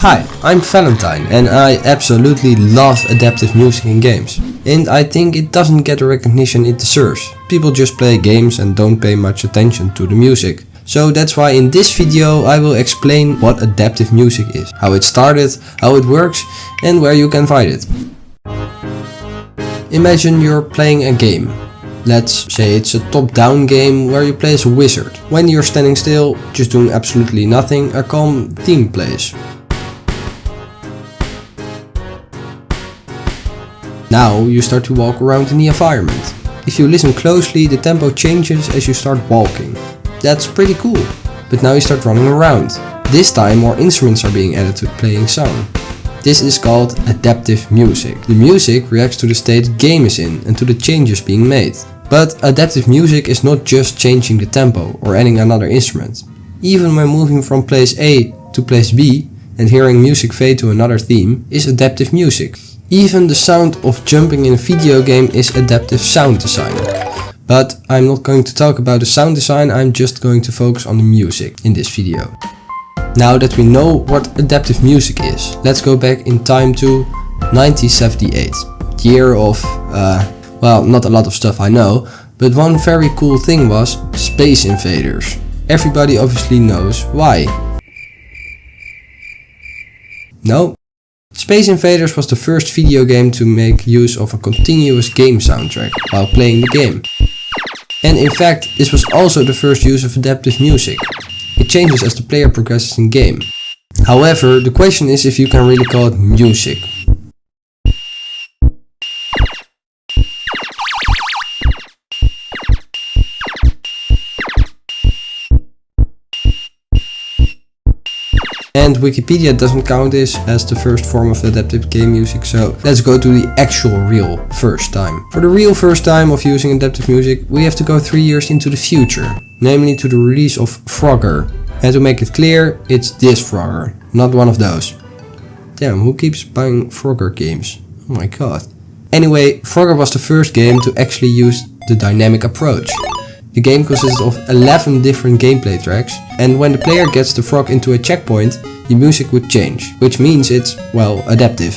Hi, I'm Valentine and I absolutely love adaptive music in games. And I think it doesn't get the recognition it deserves. People just play games and don't pay much attention to the music. So that's why in this video I will explain what adaptive music is, how it started, how it works and where you can find it. Imagine you're playing a game. Let's say it's a top-down game where you play as a wizard. When you're standing still, just doing absolutely nothing, a calm theme plays. Now you start to walk around in the environment. If you listen closely, the tempo changes as you start walking. That's pretty cool. But now you start running around. This time more instruments are being added to the playing sound. This is called adaptive music. The music reacts to the state the game is in and to the changes being made. But adaptive music is not just changing the tempo or adding another instrument. Even when moving from place A to place B and hearing music fade to another theme is adaptive music. Even the sound of jumping in a video game is adaptive sound design. But I'm not going to talk about the sound design, I'm just going to focus on the music in this video. Now that we know what adaptive music is, let's go back in time to 1978. Year of, well, not a lot of stuff I know, but one very cool thing was Space Invaders. Everybody obviously knows why. No? Space Invaders was the first video game to make use of a continuous game soundtrack while playing the game. And in fact, this was also the first use of adaptive music. It changes as the player progresses in game. However, the question is if you can really call it music. And Wikipedia doesn't count this as the first form of adaptive game music, so let's go to the actual real first time. For the real first time of using adaptive music, we have to go 3 years into the future, namely to the release of Frogger. And to make it clear, it's this Frogger, not one of those. Damn, who keeps buying Frogger games? Oh my god. Anyway, Frogger was the first game to actually use the dynamic approach. The game consists of 11 different gameplay tracks, and when the player gets the frog into a checkpoint, the music would change, which means it's, well, adaptive.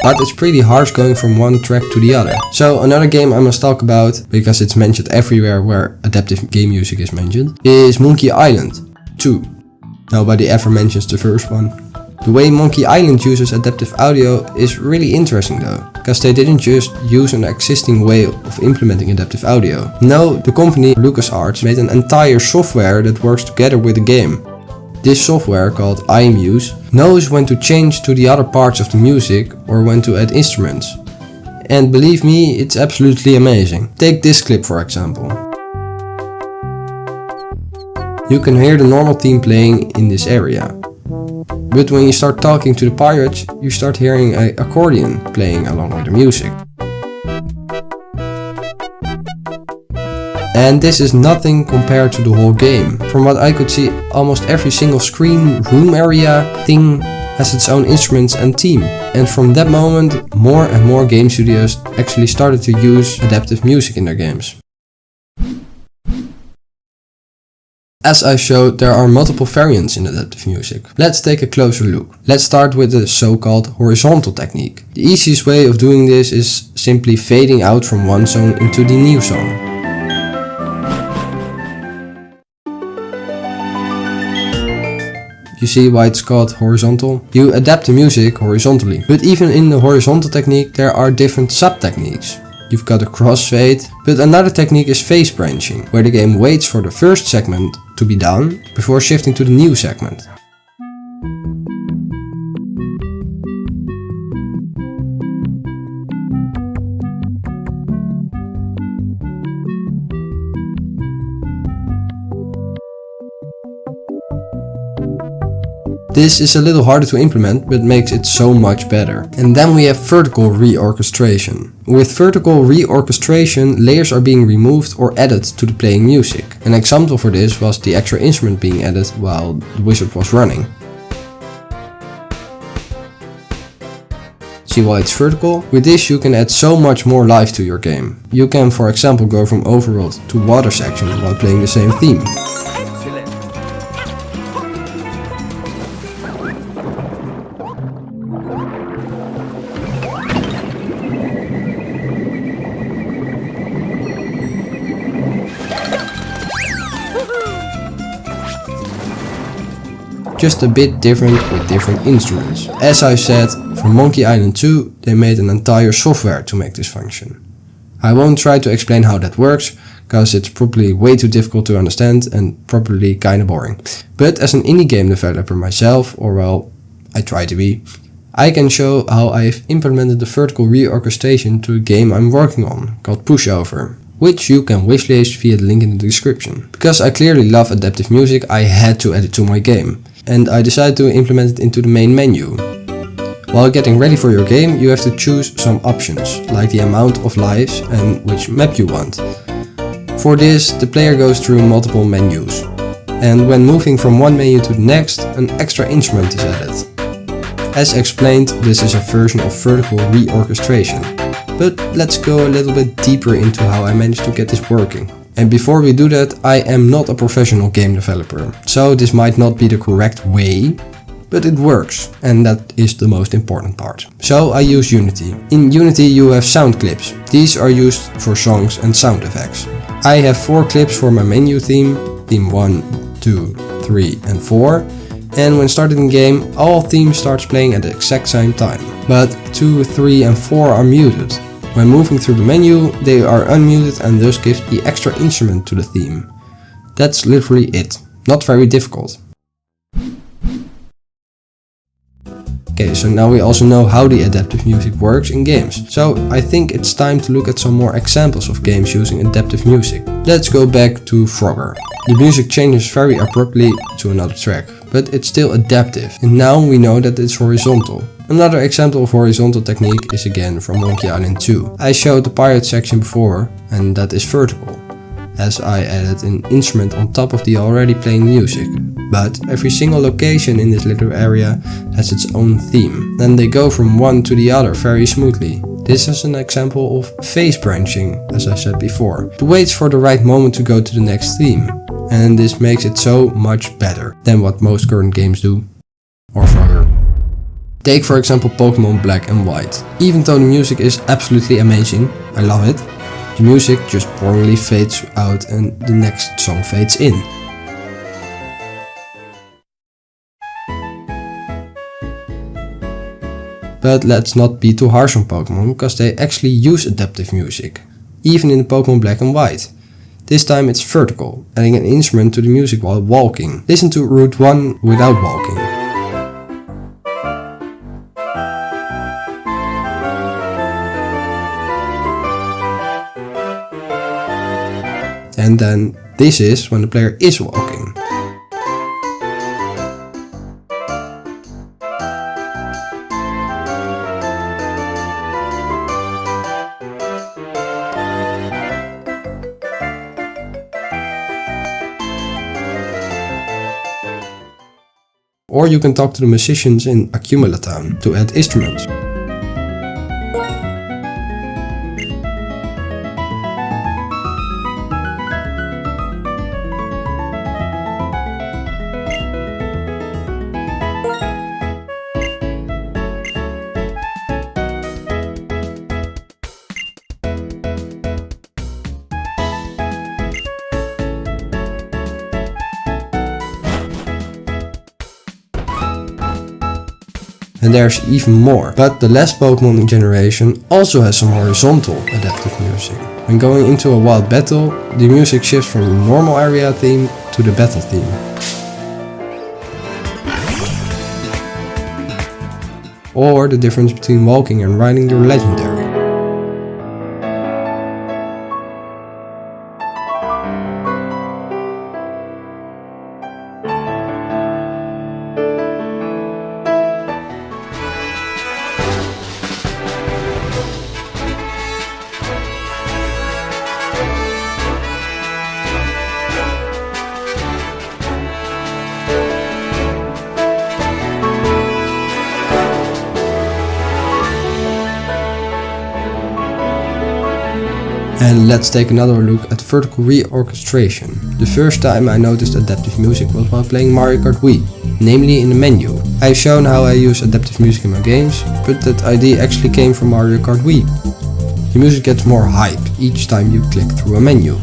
But it's pretty harsh going from one track to the other. So another game I must talk about, because it's mentioned everywhere where adaptive game music is mentioned, is Monkey Island 2. Nobody ever mentions the first one. The way Monkey Island uses adaptive audio is really interesting though, because they didn't just use an existing way of implementing adaptive audio. No, the company LucasArts made an entire software that works together with the game. This software, called iMuse, knows when to change to the other parts of the music or when to add instruments. And believe me, it's absolutely amazing. Take this clip for example. You can hear the normal theme playing in this area. But when you start talking to the pirates, you start hearing an accordion playing along with the music. And this is nothing compared to the whole game. From what I could see, almost every single screen, room area, thing has its own instruments and theme. And from that moment, more and more game studios actually started to use adaptive music in their games. As I showed, there are multiple variants in adaptive music. Let's take a closer look. Let's start with the so-called horizontal technique. The easiest way of doing this is simply fading out from one song into the new song. You see why it's called horizontal? You adapt the music horizontally. But even in the horizontal technique there are different sub-techniques. You've got a crossfade, but another technique is phase branching, where the game waits for the first segment to be done before shifting to the new segment. This is a little harder to implement, but makes it so much better. And then we have vertical reorchestration. With vertical reorchestration, layers are being removed or added to the playing music. An example for this was the extra instrument being added while the wizard was running. See why it's vertical? With this you can add so much more life to your game. You can, for example, go from overworld to water section while playing the same theme. just a bit different with different instruments. As I said, for Monkey Island 2 they made an entire software to make this function. I won't try to explain how that works, because it's probably way too difficult to understand and probably kinda boring. But as an indie game developer myself, or well, I try to be, I can show how I've implemented the vertical reorchestration to a game I'm working on, called Pushover, which you can wishlist via the link in the description. Because I clearly love adaptive music, I had to add it to my game, and I decided to implement it into the main menu. While getting ready for your game, you have to choose some options, like the amount of lives and which map you want. For this, the player goes through multiple menus, and when moving from one menu to the next, an extra instrument is added. As explained, this is a version of vertical reorchestration, but let's go a little bit deeper into how I managed to get this working. And before we do that, I am not a professional game developer, so this might not be the correct way, but it works, and that is the most important part. So I use Unity. In Unity you have sound clips. These are used for songs and sound effects. I have 4 clips for my menu theme 1, 2, 3 and 4, and when starting the game all themes starts playing at the exact same time. But 2, 3 and 4 are muted. When moving through the menu they are unmuted and thus give the extra instrument to the theme. That's literally it. Not very difficult. Okay, so now we also know how the adaptive music works in games. So I think it's time to look at some more examples of games using adaptive music. Let's go back to Frogger. The music changes very abruptly to another track, but it's still adaptive, and now we know that it's horizontal. Another example of horizontal technique is again from Monkey Island 2. I showed the pirate section before, and that is vertical, as I added an instrument on top of the already playing music. But every single location in this little area has its own theme, and they go from one to the other very smoothly. This is an example of phase branching, as I said before. It waits for the right moment to go to the next theme, and this makes it so much better than what most current games do, or Frogger. Take for example Pokemon Black and White. Even though the music is absolutely amazing, I love it, the music just boringly fades out and the next song fades in. But let's not be too harsh on Pokemon, because they actually use adaptive music, even in the Pokemon Black and White. This time it's vertical, adding an instrument to the music while walking. Listen to Route 1 without walking. And then this is when the player is walking. Or you can talk to the musicians in Accumulatown to add instruments. And there's even more. But the last Pokemon generation also has some horizontal adaptive music. When going into a wild battle, the music shifts from the normal area theme to the battle theme. Or the difference between walking and riding your legendary. And let's take another look at vertical reorchestration. The first time I noticed adaptive music was while playing Mario Kart Wii, namely in the menu. I've shown how I use adaptive music in my games, but that idea actually came from Mario Kart Wii. The music gets more hype each time you click through a menu.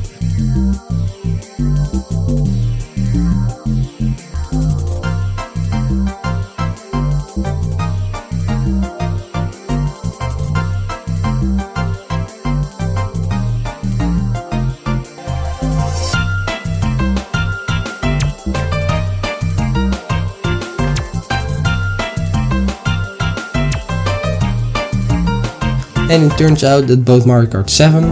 And it turns out that both Mario Kart 7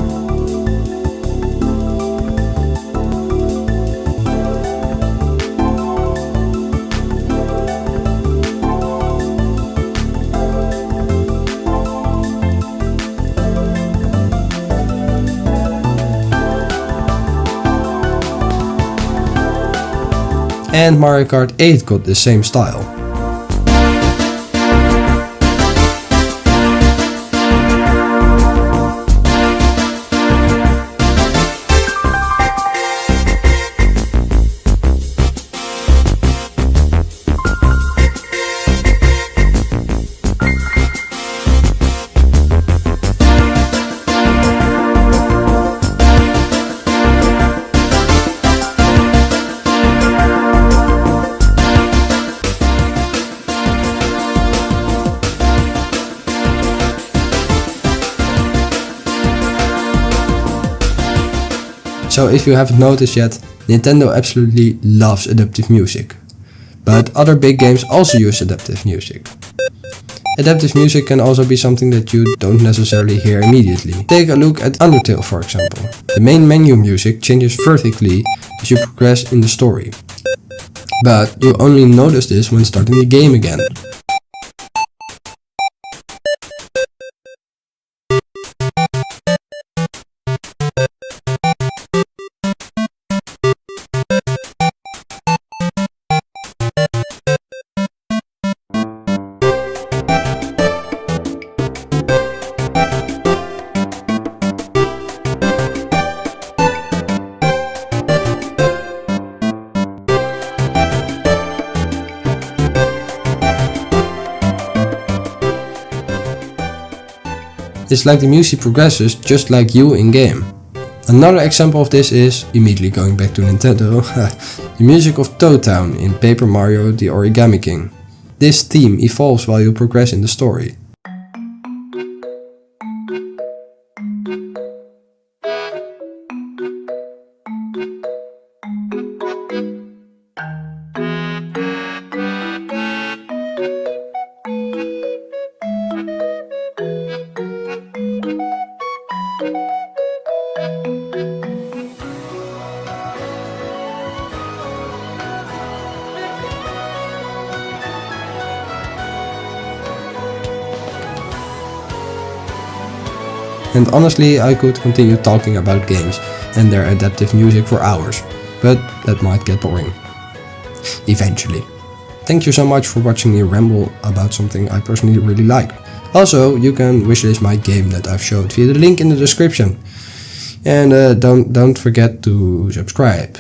and Mario Kart 8 got the same style. So if you haven't noticed yet, Nintendo absolutely loves adaptive music. But other big games also use adaptive music. Adaptive music can also be something that you don't necessarily hear immediately. Take a look at Undertale, for example. The main menu music changes vertically as you progress in the story. But you only notice this when starting the game again. It's like the music progresses just like you in game. Another example of this is, immediately going back to Nintendo, the music of Toad Town in Paper Mario The Origami King. This theme evolves while you progress in the story. And honestly, I could continue talking about games and their adaptive music for hours, but that might get boring. Eventually. Thank you so much for watching me ramble about something I personally really like. Also, you can wishlist my game that I've showed via the link in the description. And don't forget to subscribe.